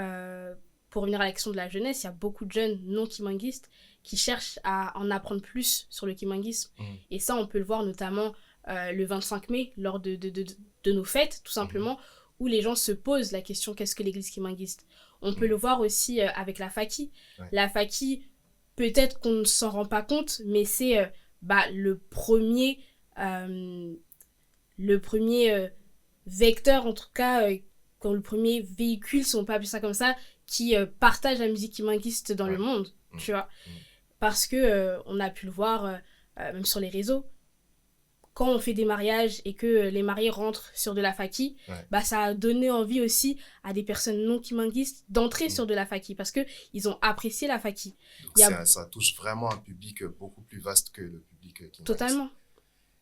pour revenir à la question de la jeunesse, il y a beaucoup de jeunes non kimanguistes qui cherchent à en apprendre plus sur le kimanguisme. Et ça, on peut le voir notamment le 25 mai, lors de nos fêtes, tout simplement, où les gens se posent la question: qu'est-ce que l'église kimanguiste? On peut le voir aussi avec la Faki. Ouais. La Faki, peut-être qu'on ne s'en rend pas compte, mais c'est le premier vecteur, en tout cas, quand le premier véhicule, si on peut appeler ça comme ça, qui partage la musique kimanguiste dans le monde, tu vois. Parce que on a pu le voir même sur les réseaux. Quand on fait des mariages et que les mariés rentrent sur de la Faki, ça a donné envie aussi à des personnes non kimanguistes d'entrer sur de la Faki parce qu'ils ont apprécié la Faki. Donc ça touche vraiment un public beaucoup plus vaste que le public kimanguiste. Totalement.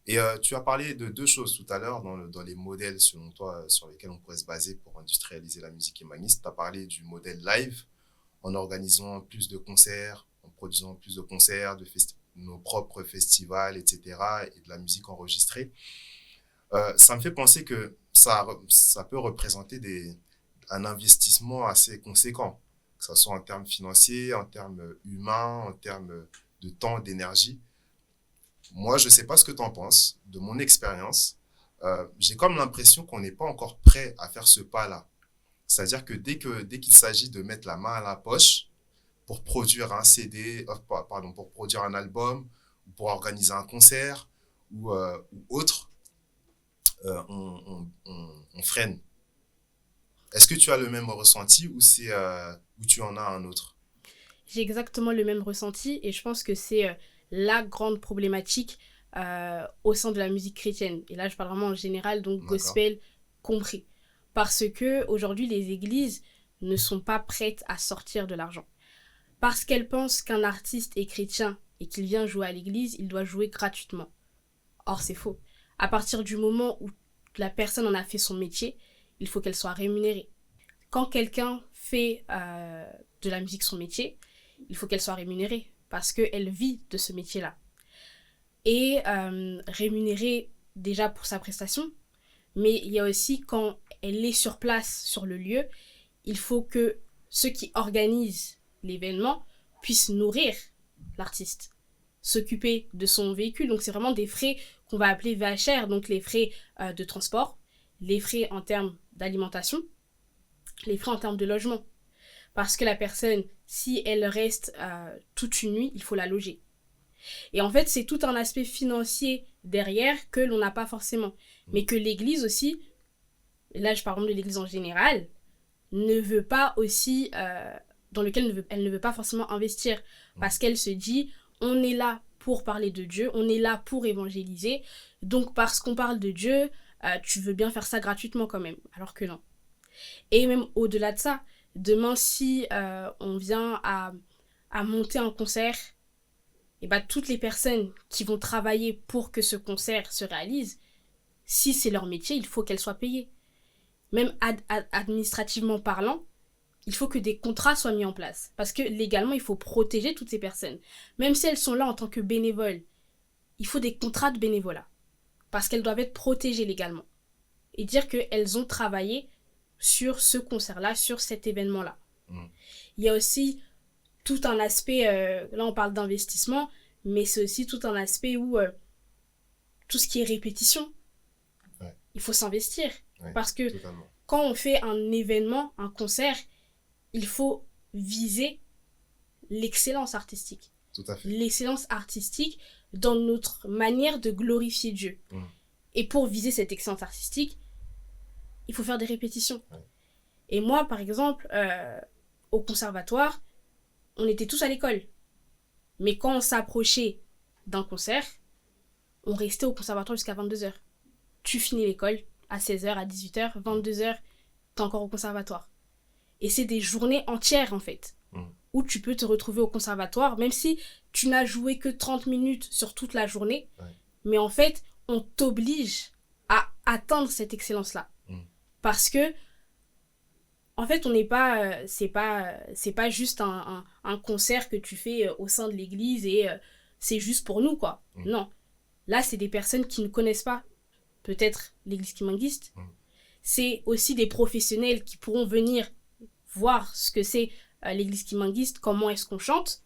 Et tu as parlé de deux choses tout à l'heure dans les modèles, selon toi, sur lesquels on pourrait se baser pour industrialiser la musique kimanguiste. Tu as parlé du modèle live, en organisant plus de concerts, en produisant plus de concerts, nos propres festivals, etc., et de la musique enregistrée. Ça me fait penser que ça peut représenter un investissement assez conséquent, que ce soit en termes financiers, en termes humains, en termes de temps, d'énergie. Moi, je ne sais pas ce que tu en penses. De mon expérience, j'ai comme l'impression qu'on n'est pas encore prêt à faire ce pas-là. C'est-à-dire que dès qu'il s'agit de mettre la main à la poche pour produire un CD, pour produire un album, ou pour organiser un concert ou autre, on freine. Est-ce que tu as le même ressenti ou tu en as un autre? J'ai exactement le même ressenti et je pense que c'est la grande problématique au sein de la musique chrétienne. Et là, je parle vraiment en général, donc gospel compris. Parce que aujourd'hui, les églises ne sont pas prêtes à sortir de l'argent. Parce qu'elles pensent qu'un artiste est chrétien et qu'il vient jouer à l'église, il doit jouer gratuitement. Or, c'est faux. À partir du moment où la personne en a fait son métier, il faut qu'elle soit rémunérée. Quand quelqu'un fait de la musique son métier, il faut qu'elle soit rémunérée parce qu'elle vit de ce métier-là. Et rémunérée déjà pour sa prestation, mais il y a aussi quand elle est sur place, sur le lieu, il faut que ceux qui organisent l'événement puissent nourrir l'artiste, s'occuper de son véhicule. Donc c'est vraiment des frais qu'on va appeler VHR, donc les frais de transport, les frais en termes d'alimentation, les frais en termes de logement. Parce que la personne, si elle reste toute une nuit, il faut la loger. Et en fait, c'est tout un aspect financier derrière que l'on n'a pas forcément. Mais que l'église aussi, là je parle de l'église en général, ne veut pas aussi, dans lequel elle ne veut pas forcément investir. Parce qu'elle se dit, on est là pour parler de Dieu, on est là pour évangéliser. Donc parce qu'on parle de Dieu, tu veux bien faire ça gratuitement quand même. Alors que non. Et même au-delà de ça, demain si on vient à monter un concert, et toutes les personnes qui vont travailler pour que ce concert se réalise, si c'est leur métier, il faut qu'elles soient payées. Même administrativement parlant, il faut que des contrats soient mis en place. Parce que légalement, il faut protéger toutes ces personnes. Même si elles sont là en tant que bénévoles, il faut des contrats de bénévolat. Parce qu'elles doivent être protégées légalement. Et dire qu'elles ont travaillé sur ce concert-là, sur cet événement-là. Il y a aussi tout un aspect, là on parle d'investissement, mais c'est aussi tout un aspect où tout ce qui est répétition, il faut s'investir. Parce que quand on fait un événement, un concert, il faut viser l'excellence artistique. Tout à fait. L'excellence artistique dans notre manière de glorifier Dieu. Et pour viser cette excellence artistique, il faut faire des répétitions. Et moi, par exemple, au conservatoire, on était tous à l'école. Mais quand on s'approchait d'un concert, on restait au conservatoire jusqu'à 22h. Tu finis l'école à 16h, à 18h, 22h, t'es encore au conservatoire. Et c'est des journées entières, en fait, où tu peux te retrouver au conservatoire, même si tu n'as joué que 30 minutes sur toute la journée. Mais en fait, on t'oblige à atteindre cette excellence-là. Parce que, en fait, on n'est pas, c'est pas juste un concert que tu fais au sein de l'église et c'est juste pour nous, quoi. Non. Là, c'est des personnes qui ne connaissent pas peut-être l'église kimanguiste. C'est aussi des professionnels qui pourront venir voir ce que c'est l'église kimanguiste, comment est-ce qu'on chante.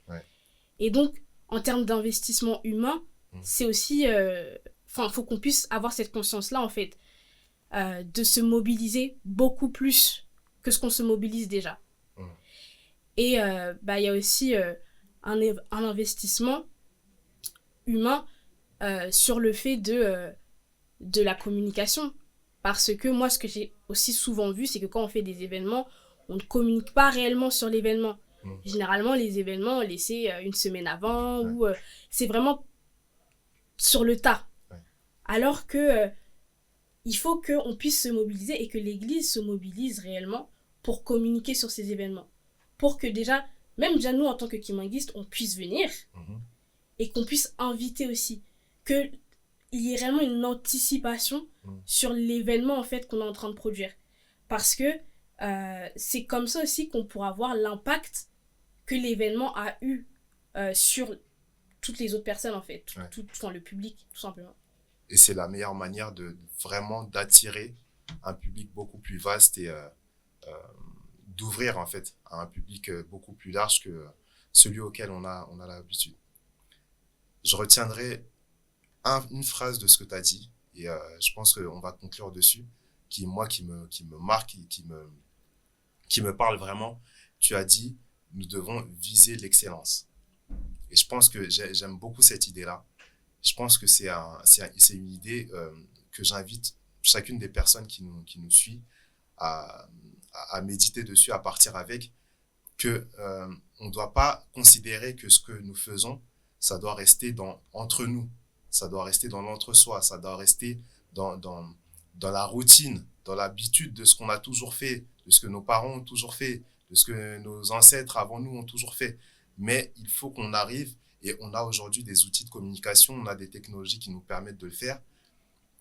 Et donc, en termes d'investissement humain, c'est aussi... Enfin, il faut qu'on puisse avoir cette conscience-là, en fait, de se mobiliser beaucoup plus que ce qu'on se mobilise déjà. Et il y a aussi un investissement humain sur le fait de la communication. Parce que moi, ce que j'ai aussi souvent vu, c'est que quand on fait des événements, on ne communique pas réellement sur l'événement. Généralement, les événements, on les sait une semaine avant, ou c'est vraiment sur le tas. Alors que il faut qu'on puisse se mobiliser et que l'Église se mobilise réellement pour communiquer sur ces événements. Pour que déjà, même déjà nous, en tant que kimanguistes, on puisse venir et qu'on puisse inviter aussi. Qu'il y ait réellement une anticipation sur l'événement en fait, qu'on est en train de produire. Parce que c'est comme ça aussi qu'on pourra voir l'impact que l'événement a eu sur toutes les autres personnes en fait, enfin, le public tout simplement. Et c'est la meilleure manière de vraiment d'attirer un public beaucoup plus vaste et d'ouvrir en fait à un public beaucoup plus large que celui auquel on a l'habitude. Je retiendrai une phrase de ce que tu as dit et je pense qu'on va conclure dessus, qui me marque et qui me parle vraiment. Tu as dit, nous devons viser l'excellence. Et je pense que j'aime beaucoup cette idée-là. Je pense que c'est une idée que j'invite chacune des personnes qui nous suit à méditer dessus, à partir avec, que on ne doit pas considérer que ce que nous faisons, ça doit rester entre nous, ça doit rester dans l'entre-soi, ça doit rester dans la routine, dans l'habitude de ce qu'on a toujours fait, de ce que nos parents ont toujours fait, de ce que nos ancêtres avant nous ont toujours fait. Mais il faut qu'on arrive, et on a aujourd'hui des outils de communication, on a des technologies qui nous permettent de le faire.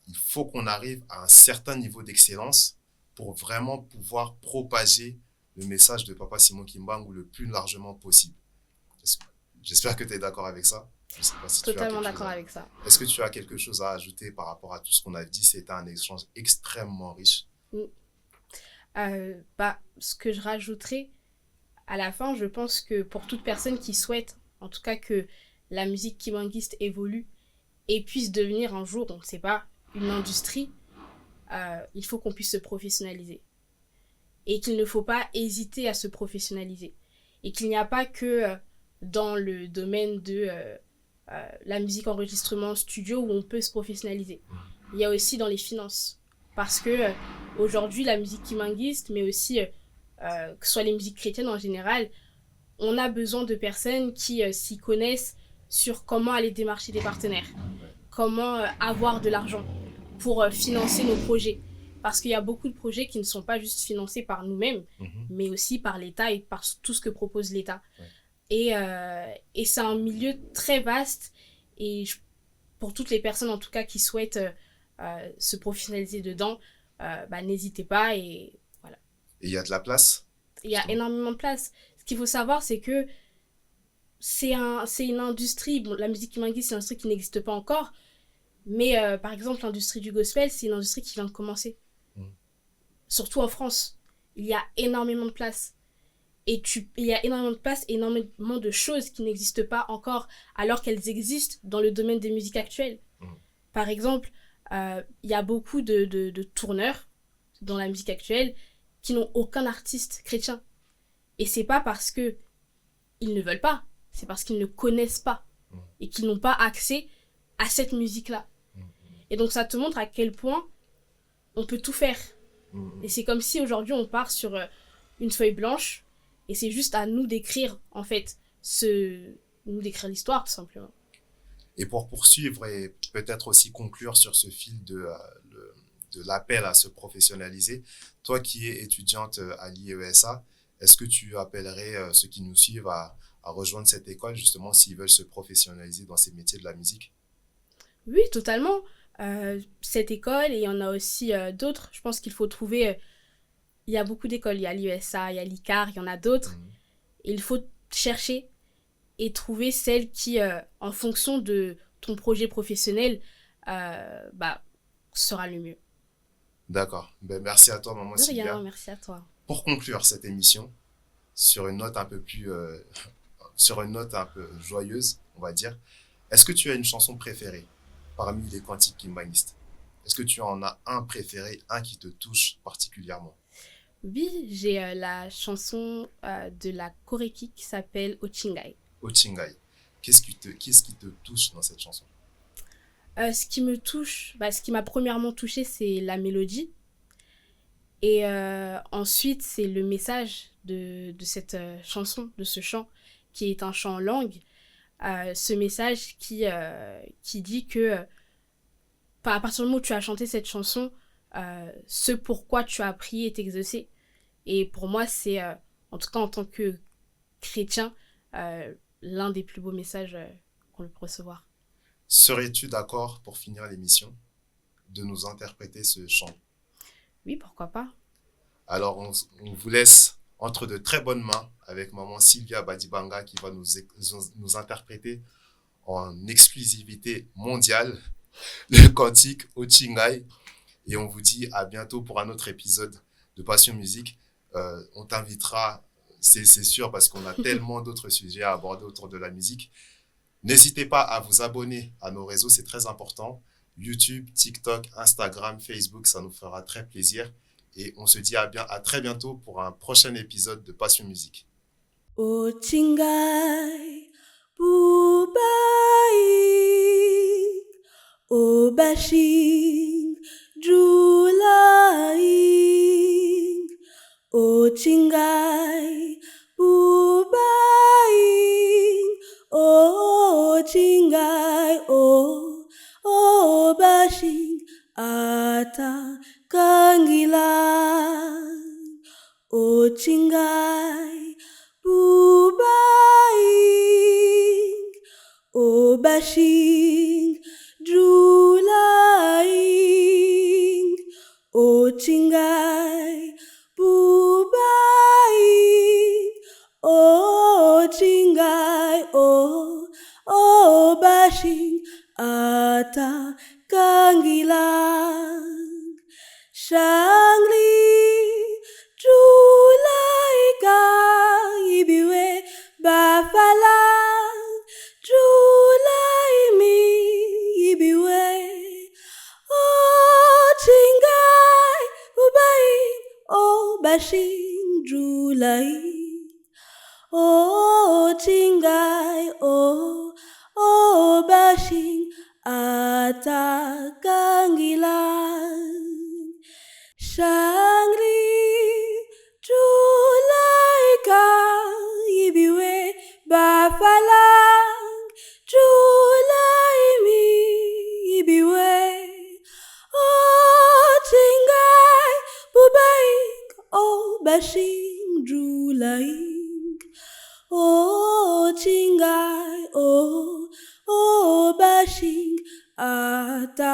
Il faut qu'on arrive à un certain niveau d'excellence pour vraiment pouvoir propager le message de Papa Simon Kimbangu le plus largement possible. J'espère que tu es d'accord avec ça. Je sais pas si Totalement d'accord avec ça. Est-ce que tu as quelque chose à ajouter par rapport à tout ce qu'on a dit? C'était un échange extrêmement riche. Ce que je rajouterais à la fin, je pense que pour toute personne qui souhaite, en tout cas que la musique kimanguiste évolue et puisse devenir un jour, on ne sait pas, une industrie, il faut qu'on puisse se professionnaliser. Et qu'il ne faut pas hésiter à se professionnaliser. Et qu'il n'y a pas que dans le domaine de la musique enregistrement studio où on peut se professionnaliser. Il y a aussi dans les finances. Parce que aujourd'hui, la musique kimanguiste, mais aussi que ce soit les musiques chrétiennes en général, on a besoin de personnes qui s'y connaissent sur comment aller démarcher des partenaires, comment avoir de l'argent pour financer nos projets. Parce qu'il y a beaucoup de projets qui ne sont pas juste financés par nous-mêmes, mais aussi par l'État et par tout ce que propose l'État. Et c'est un milieu très vaste et pour toutes les personnes en tout cas qui souhaitent se professionnaliser dedans, n'hésitez pas et voilà. Et il y a de la place? Il y a énormément de place. Ce qu'il faut savoir, c'est que c'est une industrie, bon, la musique kimanguiste, c'est une industrie qui n'existe pas encore, mais par exemple, l'industrie du gospel, c'est une industrie qui vient de commencer. Surtout en France. Il y a énormément de place. Et il y a énormément de place, énormément de choses qui n'existent pas encore, alors qu'elles existent dans le domaine des musiques actuelles. Par exemple, il y a beaucoup de tourneurs dans la musique actuelle qui n'ont aucun artiste chrétien. Et c'est pas parce que ils ne veulent pas, c'est parce qu'ils ne connaissent pas et qu'ils n'ont pas accès à cette musique-là. Et donc ça te montre à quel point on peut tout faire. Et c'est comme si aujourd'hui on part sur une feuille blanche et c'est juste à nous d'écrire, en fait, nous d'écrire l'histoire, tout simplement. Et pour poursuivre et peut-être aussi conclure sur ce fil de l'appel à se professionnaliser, toi qui es étudiante à l'IESA, est-ce que tu appellerais ceux qui nous suivent à rejoindre cette école, justement, s'ils veulent se professionnaliser dans ces métiers de la musique? Oui, totalement. cette école, et il y en a aussi d'autres. Je pense qu'il faut trouver... il y a beaucoup d'écoles, il y a l'USA, il y a l'ICAR, il y en a d'autres. Et il faut chercher et trouver celle qui, en fonction de ton projet professionnel, sera le mieux. D'accord. Ben, merci à toi, maman De rien, Sylvia. merci à toi. Pour conclure cette émission, sur une note un peu plus, sur une note un peu joyeuse, on va dire, est-ce que tu as une chanson préférée parmi les cantiques kimbanguistes? Est-ce que tu en as un préféré, un qui te touche particulièrement? Oui, j'ai la chanson de la Koreki qui s'appelle Ochingai. Ochingai. Qu'est-ce qui te touche dans cette chanson? Ce qui me touche, ce qui m'a premièrement touché, c'est la mélodie. Et ensuite, c'est le message de cette chanson, de ce chant, qui est un chant en langue. Ce message qui dit que, à partir du moment où tu as chanté cette chanson, ce pourquoi tu as prié est exaucé. Et pour moi, c'est, en tout cas en tant que chrétien, l'un des plus beaux messages qu'on peut recevoir. Serais-tu d'accord, pour finir l'émission, de nous interpréter ce chant? Oui, pourquoi pas. Alors, on vous laisse entre de très bonnes mains avec maman Sylvia Badibanga qui va nous interpréter en exclusivité mondiale le cantique Ochingai. Et on vous dit à bientôt pour un autre épisode de Passion Musique. On t'invitera, c'est sûr, parce qu'on a tellement d'autres sujets à aborder autour de la musique. N'hésitez pas à vous abonner à nos réseaux, c'est très important. YouTube, TikTok, Instagram, Facebook, ça nous fera très plaisir. Et on se dit à très bientôt pour un prochain épisode de Passion Musique. Ochingai, Bubai, Obashing, Julai, Ochingai, Bubai, Ochingai, Obashing, Ata Kangila, Ochingai, Bubai, Obashing, Julai, Ochingai, Bubai, Ochingai, Obashing, Ata Kangila, Shangli, Julai ka ibiwe bafala, Julai mi ibiwe, Ochingai, Bubai, Obashing, Julai, Ochingai, Obashing, Atakangila, Shangri, Julai ka ibiwe bafalang, Julai mi ibiwe, Ochingai, Bubai, Obashing, Julai, Ochingai, Obashing, Atakangila.